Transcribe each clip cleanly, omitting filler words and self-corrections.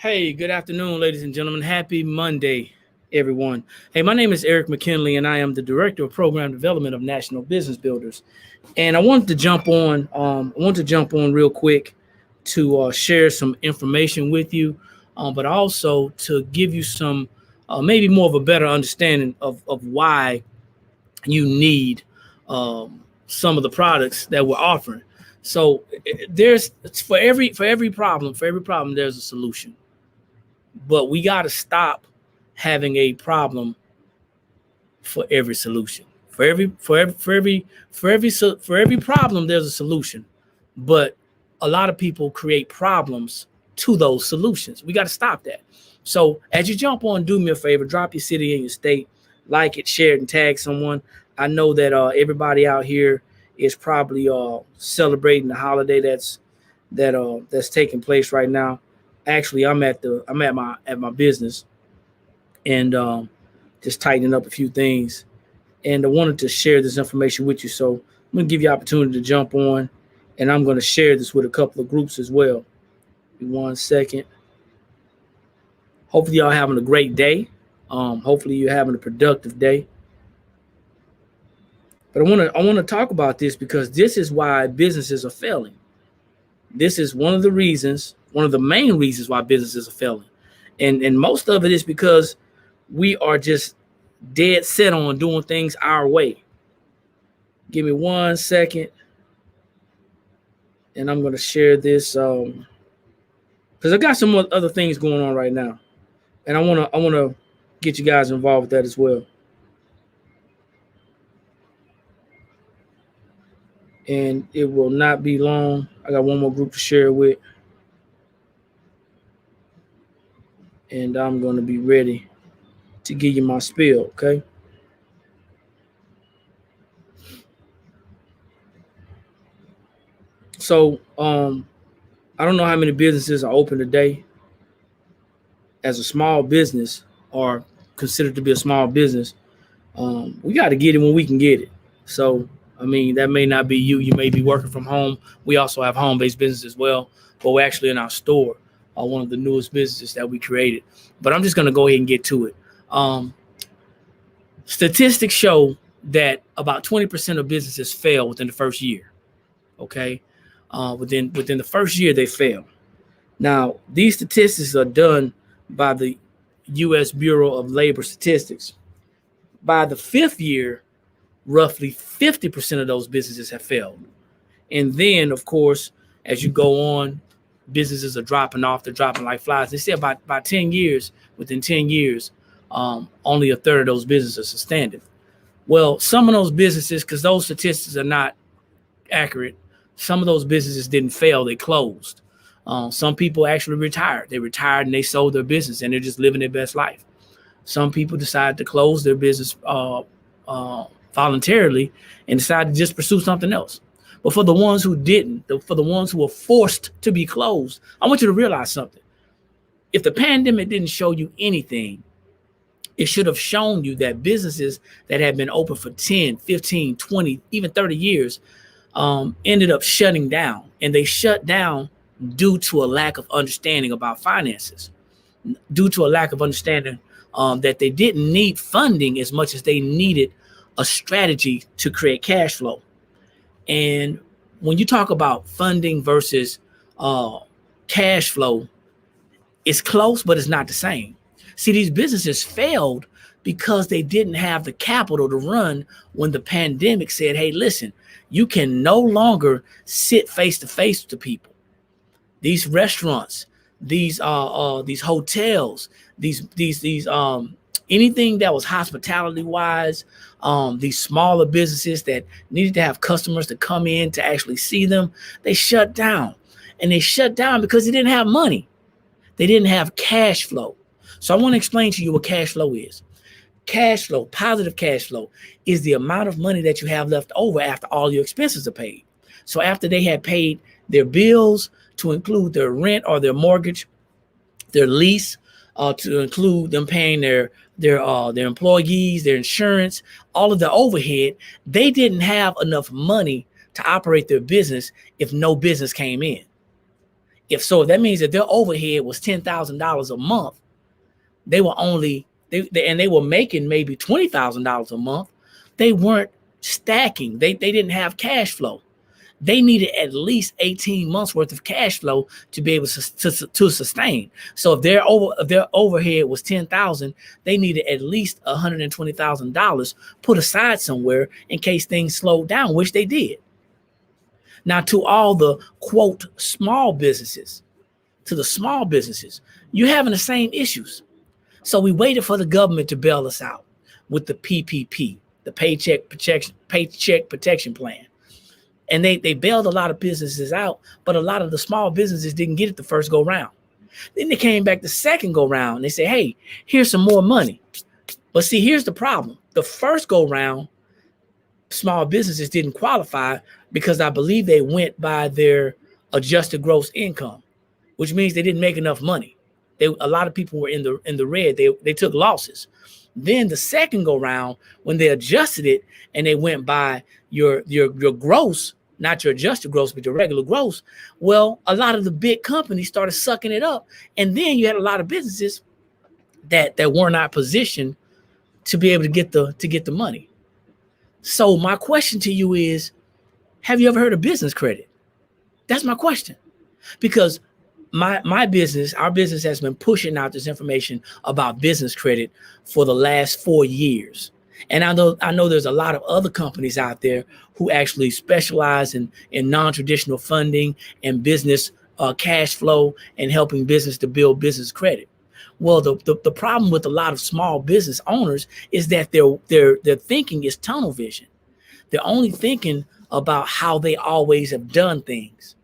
Hey, good afternoon, ladies and gentlemen. Happy Monday, everyone. Hey, my name is Eric McKinley, and I am the Director of Program Development of National Business Builders. And I wanted to jump on. Real quick to share some information with you, but also to give you some, maybe more of a better understanding of why you need some of the products that we're offering. So there's for every problem there's a solution, but we got to stop having a problem for every solution. For every problem there's a solution, but a lot of people create problems to those solutions. We got to stop that. So as you jump on, do me a favor, drop your city and your state, like it, share it, and tag someone. I know that everybody out here is probably celebrating the holiday that's taking place right now. Actually, I'm at my business, and just tightening up a few things. And I wanted to share this information with you. So I'm going to give you opportunity to jump on, and I'm going to share this with a couple of groups as well. Give me 1 second. Hopefully, y'all having a great day. Hopefully, you're having a productive day. But I want to talk about this because this is why businesses are failing. This is one of the main reasons why businesses are failing. And most of it is because we are just dead set on doing things our way. Give me 1 second, and I'm going to share this because I got some other things going on right now, and I want to get you guys involved with that as well. And it will not be long. I got one more group to share with, and I'm going to be ready to give you my spiel, okay? So, I don't know how many businesses are open today as a small business or considered to be a small business. We got to get it when we can get it. So, I mean, that may not be you. You may be working from home. We also have home-based business as well, but we're actually in our store, one of the newest businesses that we created. But I'm just going to go ahead and get to it. Statistics show that about 20% of businesses fail within the first year. Okay, within the first year they fail. Now, these statistics are done by the U.S. Bureau of Labor Statistics. By the fifth year, roughly 50% of those businesses have failed. And then, of course, as you go on, businesses are dropping off. They're dropping like flies. They say about 10 years, within 10 years, only a third of those businesses are standing. Well, some of those businesses, because those statistics are not accurate, some of those businesses didn't fail. They closed. Some people actually retired. They retired and they sold their business and they're just living their best life. Some people decided to close their business voluntarily and decided to just pursue something else. But for the ones who didn't, for the ones who were forced to be closed, I want you to realize something. If the pandemic didn't show you anything, it should have shown you that businesses that had been open for 10, 15, 20, even 30 years ended up shutting down. And they shut down due to a lack of understanding about finances, due to a lack of understanding that they didn't need funding as much as they needed a strategy to create cash flow. And when you talk about funding versus cash flow, it's close, but it's not the same. See, these businesses failed because they didn't have the capital to run when the pandemic said, hey, listen, you can no longer sit face to face with people. These restaurants, these hotels, these anything that was hospitality wise, these smaller businesses that needed to have customers to come in to actually see them, they shut down. And they shut down because they didn't have money. They didn't have cash flow. So I want to explain to you what cash flow is. Cash flow, positive cash flow, is the amount of money that you have left over after all your expenses are paid. So after they had paid their bills, to include their rent or their mortgage, their lease, to include them paying their employees, their insurance, all of the overhead, they didn't have enough money to operate their business if no business came in. If so, that means that their overhead was $10,000 a month. They were only they were making maybe $20,000 a month. They weren't stacking. They didn't have cash flow. They needed at least 18 months worth of cash flow to be able to sustain. So if their overhead was 10,000, they needed at least $120,000 put aside somewhere in case things slowed down, which they did. Now, to all the quote small businesses, you're having the same issues. So we waited for the government to bail us out with the PPP, the Paycheck Protection Plan. And they bailed a lot of businesses out, but a lot of the small businesses didn't get it the first go round. Then they came back the second go round. They said, hey, here's some more money. But see, here's the problem. The first go round, small businesses didn't qualify because I believe they went by their adjusted gross income, which means they didn't make enough money. A lot of people were in the red. They took losses. Then the second go round, when they adjusted it and they went by your gross, not your adjusted gross, but your regular gross, well, a lot of the big companies started sucking it up. And then you had a lot of businesses that were not positioned to be able to get the money. So my question to you is, have you ever heard of business credit? That's my question. Because our business has been pushing out this information about business credit for the last 4 years. And I know there's a lot of other companies out there who actually specialize in non-traditional funding and business cash flow and helping business to build business credit. Well, the problem with a lot of small business owners is that their thinking is tunnel vision. They're only thinking about how they always have done things.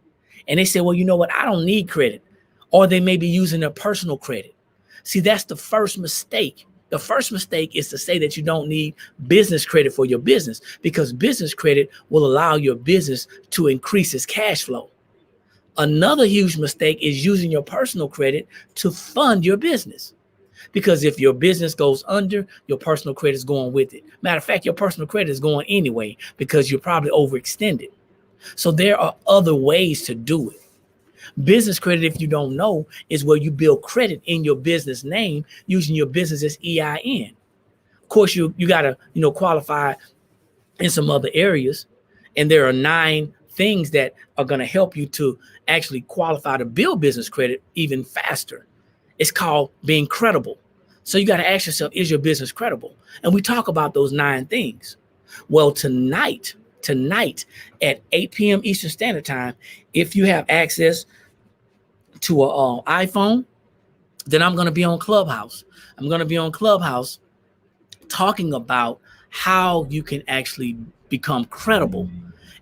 And they say, well, you know what? I don't need credit. Or they may be using their personal credit. See, that's the first mistake. The first mistake is to say that you don't need business credit for your business, because business credit will allow your business to increase its cash flow. Another huge mistake is using your personal credit to fund your business. Because if your business goes under, your personal credit is going with it. Matter of fact, your personal credit is going anyway because you're probably overextended. So there are other ways to do it. Business credit, if you don't know, is where you build credit in your business name using your business's EIN. Of course, you got to qualify in some other areas, and there are 9 things that are going to help you to actually qualify to build business credit even faster. It's called being credible. So you got to ask yourself, is your business credible? And we talk about those 9 things. Well, tonight at 8 p.m. Eastern Standard Time, if you have access to an iPhone, then I'm going to be on Clubhouse. I'm going to be on Clubhouse talking about how you can actually become credible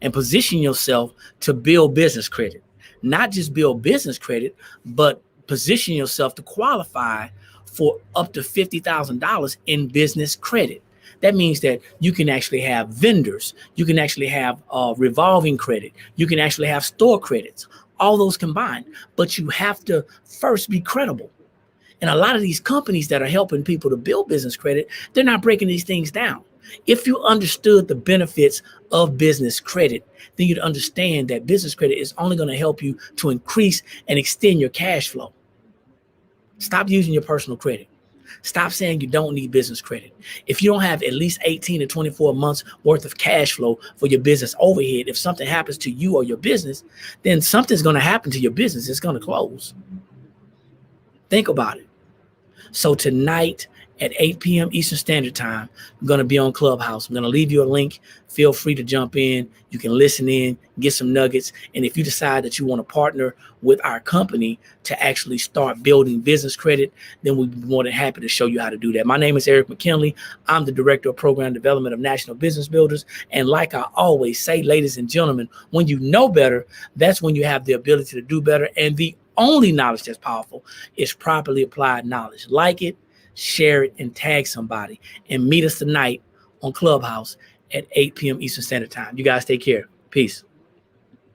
and position yourself to build business credit. Not just build business credit, but position yourself to qualify for up to $50,000 in business credit. That means that you can actually have vendors. You can actually have revolving credit. You can actually have store credits, all those combined. But you have to first be credible. And a lot of these companies that are helping people to build business credit, they're not breaking these things down. If you understood the benefits of business credit, then you'd understand that business credit is only going to help you to increase and extend your cash flow. Stop using your personal credit. Stop saying you don't need business credit. If you don't have at least 18 to 24 months worth of cash flow for your business overhead, if something happens to you or your business, then something's going to happen to your business. It's going to close. Think about it. So tonight at 8 p.m. Eastern Standard Time, I'm going to be on Clubhouse. I'm going to leave you a link. Feel free to jump in. You can listen in, get some nuggets. And if you decide that you want to partner with our company to actually start building business credit, then we'd be more than happy to show you how to do that. My name is Eric McKinley. I'm the Director of Program Development of National Business Builders. And like I always say, ladies and gentlemen, when you know better, that's when you have the ability to do better. And the only knowledge that's powerful is properly applied knowledge. Like it, share it, and tag somebody. And meet us tonight on Clubhouse at 8 p.m. Eastern Standard Time. You guys take care. Peace.